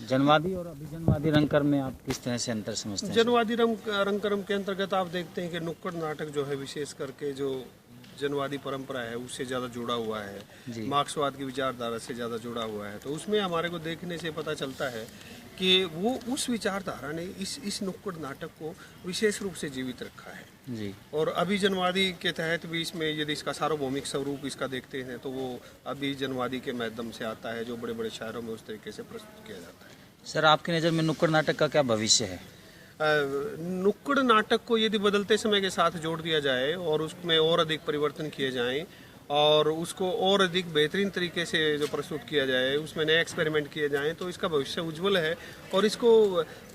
जनवादी और अभिजनवादी रंगकर्म में आप किस तरह से अंतर समझते हैं? जनवादी रंगकर्म के अंतर्गत आप देखते हैं कि नुक्कड़ नाटक जो है विशेष करके जो जनवादी परंपरा है उससे ज़्यादा जुड़ा हुआ है, मार्क्सवाद की विचारधारा से ज़्यादा जुड़ा हुआ है। तो उसमें हमारे को देखने से पता चलता है कि वो उस विचारधारा ने इस नुक्कड़ नाटक को विशेष रूप से जीवित रखा है जी। और अभिजनवादी के तहत भी इसमें यदि इसका सार्वभौमिक स्वरूप इसका देखते हैं तो वो अभिजनवादी के माध्यम से आता है, जो बड़े बड़े शायरों में उस तरीके से प्रस्तुत किया जाता है। सर, आपकी नज़र में नुक्कड़ नाटक का क्या भविष्य है? नुक्कड़ नाटक को यदि बदलते समय के साथ जोड़ दिया जाए और उसमें और अधिक परिवर्तन किए जाएं और उसको और अधिक बेहतरीन तरीके से जो प्रस्तुत किया जाए, उसमें नए एक्सपेरिमेंट किए जाएं तो इसका भविष्य उज्जवल है। और इसको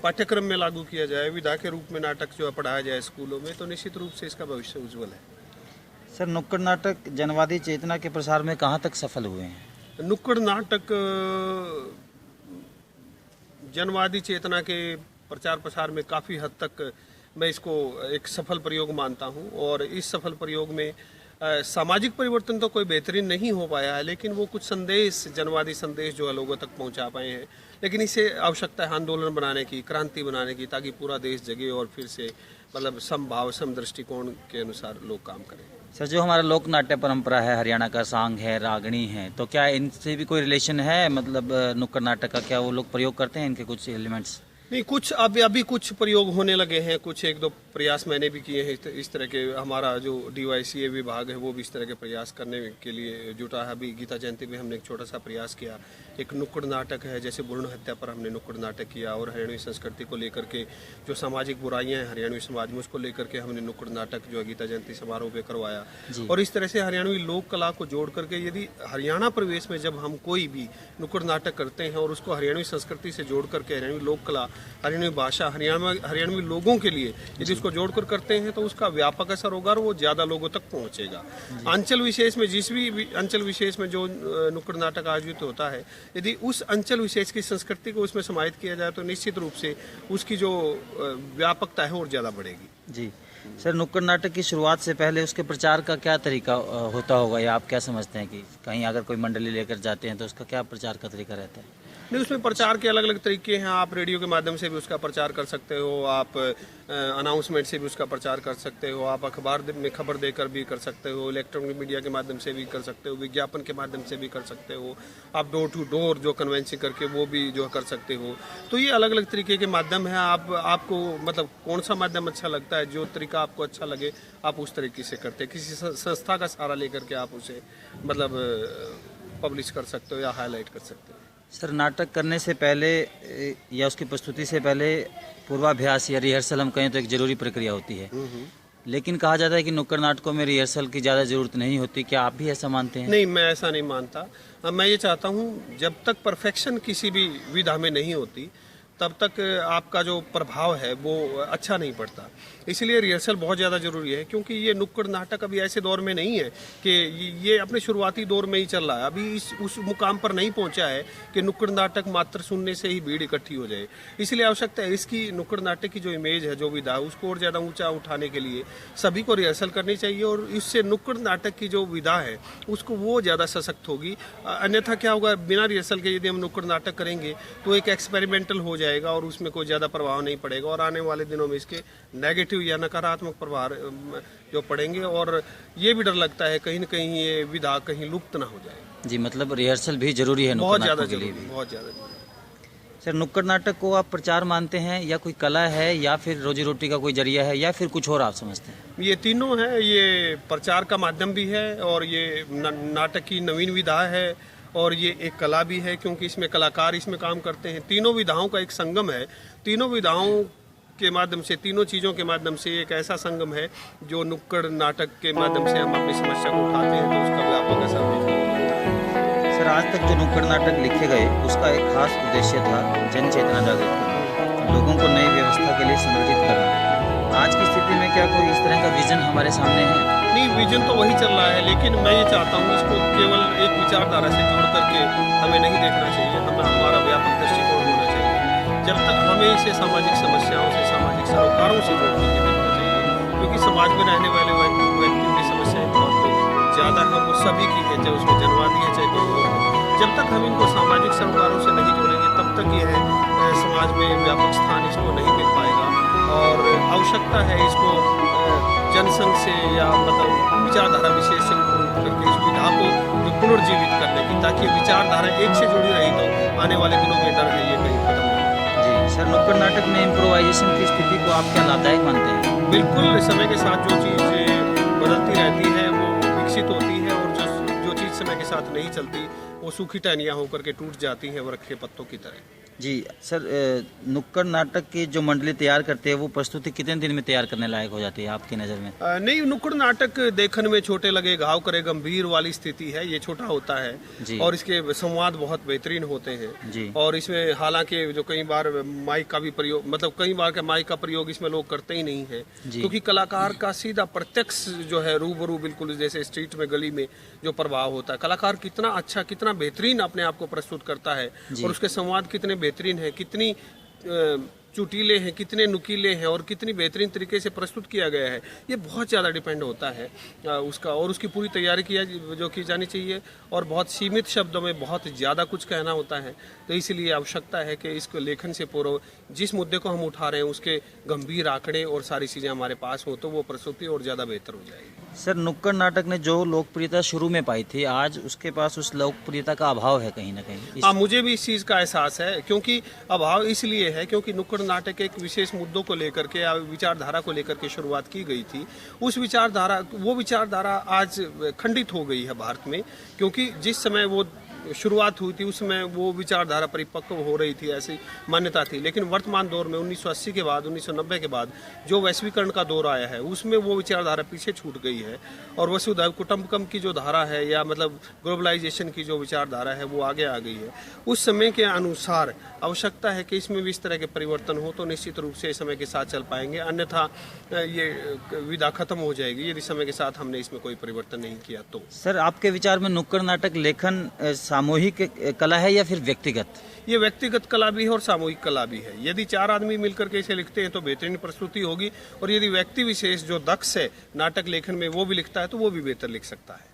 पाठ्यक्रम में लागू किया जाए, विधा के रूप में नाटक जो है पढ़ाया जाए स्कूलों में, तो निश्चित रूप से इसका भविष्य उज्जवल है। सर, नुक्कड़ नाटक जनवादी चेतना के प्रसार में कहाँ तक सफल हुए हैं? नुक्कड़ नाटक जनवादी चेतना के प्रचार प्रसार में काफ़ी हद तक मैं इसको एक सफल प्रयोग मानता हूं और इस सफल प्रयोग में सामाजिक परिवर्तन तो कोई बेहतरीन नहीं हो पाया है, लेकिन वो कुछ संदेश, जनवादी संदेश जो है लोगों तक पहुंचा पाए हैं। लेकिन इसे आवश्यकता है आंदोलन बनाने की, क्रांति बनाने की, ताकि पूरा देश जगे और फिर से मतलब समभाव सम दृष्टिकोण के अनुसार लोग काम करें। सर, जो हमारा लोक नाट्य परंपरा है, हरियाणा का सांग है, रागणी है, तो क्या इनसे भी कोई रिलेशन है? मतलब नुक्कड़ नाटक का क्या वो लोग प्रयोग करते हैं इनके कुछ एलिमेंट्स? नहीं, कुछ अभी कुछ प्रयोग होने लगे हैं, कुछ एक दो प्रयास मैंने भी किए हैं इस तरह के। हमारा जो DYCA विभाग है वो भी इस तरह के प्रयास करने के लिए जुटा है। अभी गीता जयंती में हमने एक छोटा सा प्रयास किया, एक नुक्कड़ नाटक है, जैसे भ्रूण हत्या पर हमने नुक्कड़ नाटक किया और हरियाणवी संस्कृति को लेकर के जो सामाजिक बुराइयां हैं हरियाणवी समाज में उसको लेकर के हमने नुक्कड़ नाटक जो है गीता जयंती समारोह पे करवाया। और इस तरह से हरियाणवी लोक कला को जोड़ करके यदि हरियाणा प्रवेश में जब हम कोई भी नुक्कड़ नाटक करते हैं और उसको हरियाणवी संस्कृति से जोड़ करके हरियाणवी लोक कला, हरियाणवी भाषा, हरियाणवी लोगों के लिए यदि इसको जोड़कर करते हैं तो उसका व्यापक असर होगा और वो ज्यादा लोगों तक पहुंचेगा। अंचल विशेष में, जिस भी अंचल विशेष में जो नुक्कड़ नाटक आयोजित होता है, यदि उस अंचल विशेष की संस्कृति को उसमें समाहित किया जाए तो निश्चित रूप से उसकी जो व्यापकता है और ज्यादा बढ़ेगी। जी सर, नुक्कड़ नाटक की शुरुआत से पहले उसके प्रचार का क्या तरीका होता होगा, या आप क्या समझते हैं कि कहीं अगर कोई मंडली लेकर जाते हैं तो उसका क्या प्रचार का तरीका रहता है? नहीं, उसमें प्रचार के अलग अलग तरीके हैं। आप रेडियो के माध्यम से भी उसका प्रचार कर सकते हो, आप अनाउंसमेंट से भी उसका प्रचार कर सकते हो, आप अखबार में खबर देकर भी कर सकते हो, इलेक्ट्रॉनिक मीडिया के माध्यम से भी कर सकते हो, विज्ञापन के माध्यम से भी कर सकते हो, आप डोर टू डोर जो कन्वेंसिंग करके वो भी जो कर सकते हो। तो ये अलग अलग तरीके के माध्यम है। आपको मतलब कौन सा माध्यम अच्छा लगता है, जो तरीका आपको अच्छा लगे आप उस तरीके से करते हैं। किसी संस्था का सहारा लेकर के आप उसे मतलब पब्लिश कर सकते हो या हाईलाइट कर सकते हो। सर, नाटक करने से पहले या उसकी प्रस्तुति से पहले पूर्वाभ्यास या रिहर्सल हम कहें तो एक जरूरी प्रक्रिया होती है, लेकिन कहा जाता है कि नुक्कड़ नाटकों में रिहर्सल की ज़्यादा जरूरत नहीं होती। क्या आप भी ऐसा मानते हैं? नहीं, मैं ऐसा नहीं मानता। मैं ये चाहता हूँ जब तक परफेक्शन किसी भी विधा में नहीं होती तब तक आपका जो प्रभाव है वो अच्छा नहीं पड़ता। इसलिए रिहर्सल बहुत ज़्यादा ज़रूरी है, क्योंकि ये नुक्कड़ नाटक अभी ऐसे दौर में नहीं है कि ये अपने शुरुआती दौर में ही चल रहा है। अभी उस मुकाम पर नहीं पहुंचा है कि नुक्कड़ नाटक मात्र सुनने से ही भीड़ इकट्ठी हो जाए। इसलिए आवश्यकता है इसकी नुक्कड़ नाटक की जो इमेज है, जो विधा है, उसको और ज़्यादा ऊंचा उठाने के लिए सभी को रिहर्सल करनी चाहिए और इससे नुक्कड़ नाटक की जो विधा है उसको वो ज़्यादा सशक्त होगी। अन्यथा क्या होगा, बिना रिहर्सल के यदि हम नुक्कड़ नाटक करेंगे तो एक एक्सपेरिमेंटल हो जाएगा और उसमें कोई ज़्यादा प्रभाव नहीं पड़ेगा और आने वाले दिनों में इसके नेगेटिव या नकारात्मक प्रभाव जो पड़ेंगे। और ये भी डर लगता है कहीं न कहीं ये विधा कहीं लुप्त ना हो जाए। जी, मतलब रिहर्सल भी जरूरी है बहुत ज़्यादा के लिए भी। बहुत ज़्यादा। सर, नुक्कड़ नाटक को आप प्रचार मानते हैं या कोई कला है या फिर रोजी रोटी का कोई जरिया है या फिर कुछ और आप समझते हैं? ये तीनों है। ये प्रचार का माध्यम भी है और ये नाटक की नवीन विधा है और ये एक कला भी है, क्योंकि इसमें कलाकार इसमें काम करते हैं। तीनों विधाओं का एक संगम है। तीनों विधाओं के माध्यम से, तीनों चीज़ों के माध्यम से एक ऐसा संगम है जो नुक्कड़ नाटक के माध्यम से हम अपनी समस्या को उठाते हैं तो उसका व्यापक असर देखने को मिलता है। सर, आज तक जो नुक्कड़ नाटक लिखे गए उसका एक खास उद्देश्य था जन चेतना जागृत करना, लोगों को नई व्यवस्था के लिए संगठित करना। आज की स्थिति में क्या कोई इस तरह का विजन हमारे सामने है? नहीं, विजन तो वही चल रहा है, लेकिन मैं ये चाहता हूँ इसको केवल एक विचारधारा से जोड़ करके हमें नहीं देखना चाहिए। हमें हमारा व्यापक दृष्टिकोण होना चाहिए। जब तक हमें इसे सामाजिक समस्याओं से, सामाजिक सरोकारों से जोड़ करके देखना चाहिए, क्योंकि समाज में रहने वाले व्यक्तियों की समस्याएं बहुत ज़्यादा है, वो सभी की है, चाहे उसमें जनवादी है चाहे कोई और। जब तक हम इनको सामाजिक सरोकारों से नहीं जोड़ेंगे तब तब तक यह समाज में व्यापक स्थान इसको नहीं मिल पाएगा और आवश्यकता है इसको जनसंघ से या मतलब विचारधारा विशेष से करके इस विधा को जो पुनर्जीवित करने की, ताकि विचारधारा एक से जुड़ी रही तो आने वाले दिनों में डर है ये कहीं खत्म हो। जी सर, नुक्कड़ नाटक में इम्प्रोवाइजेशन की स्थिति को आप क्या लाभदायक मानते हैं? बिल्कुल, समय के साथ जो चीज़ बदलती रहती है वो विकसित होती है और जो चीज़ समय के साथ नहीं चलती वो सूखी टहनियाँ होकर के टूट जाती हैं वृक्ष के पत्तों की तरह। जी सर, नुक्कड़ नाटक की जो मंडली तैयार करते हैं वो प्रस्तुति कितने दिन में तैयार करने लायक हो जाती है आपकी नज़र में? नहीं, नुक्कड़ नाटक देखने में छोटे लगे घाव करे गंभीर वाली स्थिति है, ये छोटा होता है जी। और इसके संवाद बहुत बेहतरीन होते हैं जी। और इसमें हालांकि जो कई बार माइक का भी प्रयोग, मतलब कई बार का माइक का प्रयोग इसमें लोग करते ही नहीं है, क्योंकि कलाकार का सीधा प्रत्यक्ष जो है रूबरू बिल्कुल जैसे स्ट्रीट में गली में जो प्रभाव होता है, कलाकार कितना अच्छा कितना बेहतरीन अपने आप को प्रस्तुत करता है और उसके संवाद कितने बेहतरीन है, कितनी चुटीले हैं, कितने नुकीले हैं और कितनी बेहतरीन तरीके से प्रस्तुत किया गया है, ये बहुत ज़्यादा डिपेंड होता है उसका और उसकी पूरी तैयारी जो की जानी चाहिए और बहुत सीमित शब्दों में बहुत ज़्यादा कुछ कहना होता है। तो इसलिए आवश्यकता है कि इसको लेखन से पूर्व जिस मुद्दे को हम उठा रहे हैं उसके गंभीर आंकड़े और सारी चीज़ें हमारे पास हो तो वो प्रस्तुति और ज़्यादा बेहतर हो जाएगी। सर, नुक्कड़ नाटक ने जो लोकप्रियता शुरू में पाई थी आज उसके पास उस लोकप्रियता का अभाव है कहीं ना कहीं। हाँ, मुझे भी इस चीज़ का एहसास है, क्योंकि अभाव इसलिए है क्योंकि नुक्कड़ नाटक एक विशेष मुद्दों को लेकर के या विचारधारा को लेकर के शुरुआत की गई थी। वो विचारधारा आज खंडित हो गई है भारत में, क्योंकि जिस समय वो शुरुआत हुई थी उसमें वो विचारधारा परिपक्व हो रही थी, ऐसी मान्यता थी। लेकिन वर्तमान दौर में 1980 के बाद 1990 के बाद जो वैश्वीकरण का दौर आया है उसमें वो विचारधारा पीछे छूट गई है और वसुधैव कुटुंबकम की जो धारा है या मतलब ग्लोबलाइजेशन की जो विचारधारा है वो आगे आ गई है। उस समय के अनुसार आवश्यकता है कि इसमें भी इस तरह के परिवर्तन हो तो निश्चित रूप से समय के साथ चल पाएंगे, अन्यथा ये विधा खत्म हो जाएगी यदि समय के साथ हमने इसमें कोई परिवर्तन नहीं किया तो। सर, आपके विचार में नुक्कड़ नाटक लेखन सामूहिक कला है या फिर व्यक्तिगत? ये व्यक्तिगत कला भी है और सामूहिक कला भी है। यदि 4 आदमी मिलकर के इसे लिखते हैं तो बेहतरीन प्रस्तुति होगी और यदि व्यक्ति विशेष जो दक्ष है नाटक लेखन में वो भी लिखता है तो वो भी बेहतर लिख सकता है।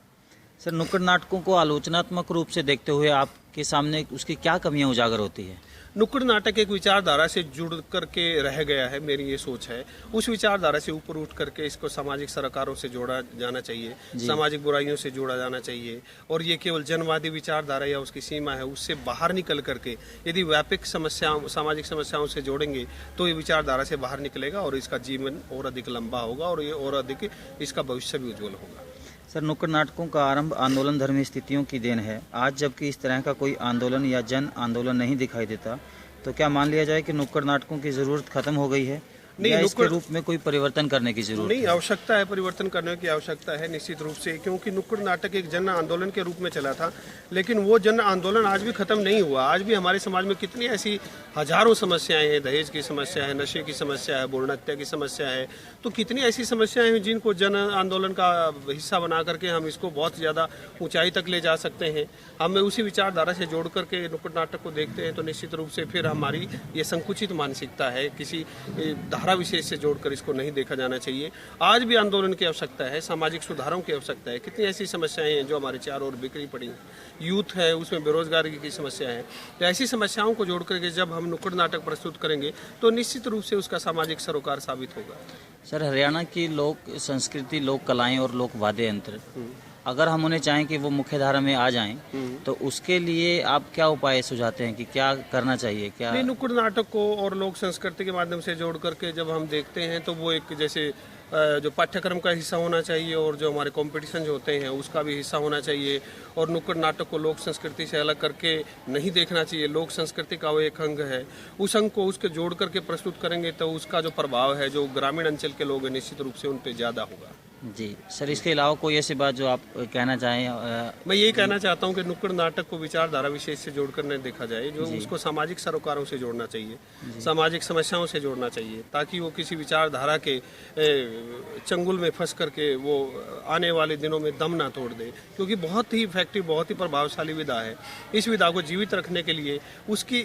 सर, नुक्कड़ नाटकों को आलोचनात्मक रूप से देखते हुए आपके सामने उसकी क्या कमियां उजागर होती है? नुक्कड़ नाटक एक विचारधारा से जुड़ करके रह गया है, मेरी ये सोच है। उस विचारधारा से ऊपर उठ करके इसको सामाजिक सरोकारों से जोड़ा जाना चाहिए, सामाजिक बुराइयों से जोड़ा जाना चाहिए और ये केवल जनवादी विचारधारा या उसकी सीमा है उससे बाहर निकल करके यदि व्यापक सामाजिक समस्याओं से जोड़ेंगे तो ये विचारधारा से बाहर निकलेगा और इसका जीवन और अधिक लंबा होगा और ये और अधिक इसका भविष्य भी उज्जवल होगा। सर, नुक्कड़ नाटकों का आरंभ आंदोलन धर्मी स्थितियों की देन है। आज जबकि इस तरह का कोई आंदोलन या जन आंदोलन नहीं दिखाई देता, तो क्या मान लिया जाए कि नुक्कड़ नाटकों की जरूरत खत्म हो गई है? नहीं, या इसके रूप में कोई परिवर्तन करने की जरूरत नहीं, आवश्यकता है, परिवर्तन करने की आवश्यकता है निश्चित रूप से, क्योंकि नुक्कड़ नाटक एक जन आंदोलन के रूप में चला था लेकिन वो जन आंदोलन आज भी खत्म नहीं हुआ। आज भी हमारे समाज में कितनी ऐसी हजारों समस्याएं हैं, दहेज की समस्या है, नशे की समस्या है, भ्रूण हत्या की समस्या है, तो कितनी ऐसी समस्याएं हैं जिनको जन आंदोलन का हिस्सा बना करके हम इसको बहुत ज़्यादा ऊंचाई तक ले जा सकते हैं। हमें उसी विचारधारा से जोड़ करके नुक्कड़ नाटक को देखते हैं तो निश्चित रूप से फिर हमारी ये संकुचित मानसिकता है, किसी धारा विशेष से जोड़कर इसको नहीं देखा जाना चाहिए। आज भी आंदोलन की आवश्यकता है, सामाजिक सुधारों की आवश्यकता है। कितनी ऐसी समस्याएं हैं जो हमारे चारों ओर बिखरी पड़ी हैं, यूथ है उसमें बेरोजगारी की समस्या है, तो ऐसी समस्याओं को जोड़ करके जब हम नुक्कड़ नाटक प्रस्तुत करेंगे तो निश्चित रूप से उसका सामाजिक सरोकार साबित होगा। सर, हरियाणा की लोक संस्कृति, लोक कलाएं और लोक वाद्य यंत्र अगर हम उन्हें चाहें कि वो मुख्य धारा में आ जाएं तो उसके लिए आप क्या उपाय सुझाते हैं कि क्या करना चाहिए? क्या नहीं, नुक्कड़ नाटक को और लोक संस्कृति के माध्यम से जोड़ करके जब हम देखते हैं तो वो एक जैसे जो पाठ्यक्रम का हिस्सा होना चाहिए और जो हमारे कॉम्पिटिशन होते हैं उसका भी हिस्सा होना चाहिए और नुक्कड़ नाटक को लोक संस्कृति से अलग करके नहीं देखना चाहिए। लोक संस्कृति का वो एक अंग है, उस अंग को उसके जोड़ करके प्रस्तुत करेंगे तो उसका जो प्रभाव है जो ग्रामीण अंचल के लोग हैं निश्चित रूप से उन पर ज़्यादा होगा। जी सर, इसके अलावा कोई ऐसी बात जो आप कहना चाहें? मैं यही कहना चाहता हूं कि नुक्कड़ नाटक को विचारधारा विशेष से जोड़कर नहीं देखा जाए, जो उसको सामाजिक सरोकारों से जोड़ना चाहिए, सामाजिक समस्याओं से जोड़ना चाहिए, ताकि वो किसी विचारधारा के चंगुल में फंस करके वो आने वाले दिनों में दम ना तोड़ दे, क्योंकि बहुत ही इफेक्टिव, बहुत ही प्रभावशाली विधा है। इस विधा को जीवित रखने के लिए उसकी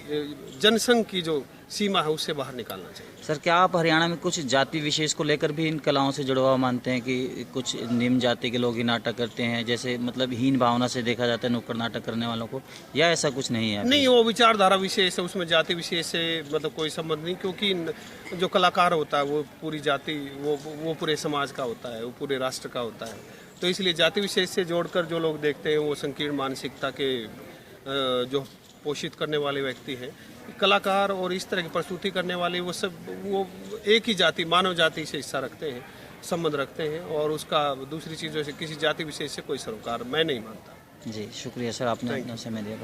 जनसंघ की जो सीमा है उससे बाहर निकालना चाहिए। सर, क्या आप हरियाणा में कुछ जाति विशेष को लेकर भी इन कलाओं से जुड़ा हुआ मानते हैं कि कुछ निम्न जाति के लोग ही नाटक करते हैं, जैसे मतलब हीन भावना से देखा जाता है नुक्कड़ नाटक करने वालों को, या ऐसा कुछ नहीं है? नहीं, वो विचारधारा विशेष है, उसमें जाति विशेष से मतलब कोई संबंध नहीं, क्योंकि जो कलाकार होता है वो पूरी जाति, वो पूरे समाज का होता है, वो पूरे राष्ट्र का होता है। तो इसलिए जाति विशेष से जोड़कर जो लोग देखते हैं वो संकीर्ण मानसिकता के जो पोषित करने वाले व्यक्ति हैं, कलाकार और इस तरह की प्रस्तुति करने वाले, वो सब वो एक ही जाति, मानव जाति से हिस्सा रखते हैं, संबंध रखते हैं, और उसका दूसरी चीज़ों से किसी जाति विशेष से कोई सरोकार मैं नहीं मानता। जी शुक्रिया सर, आपने अपना समय दिया।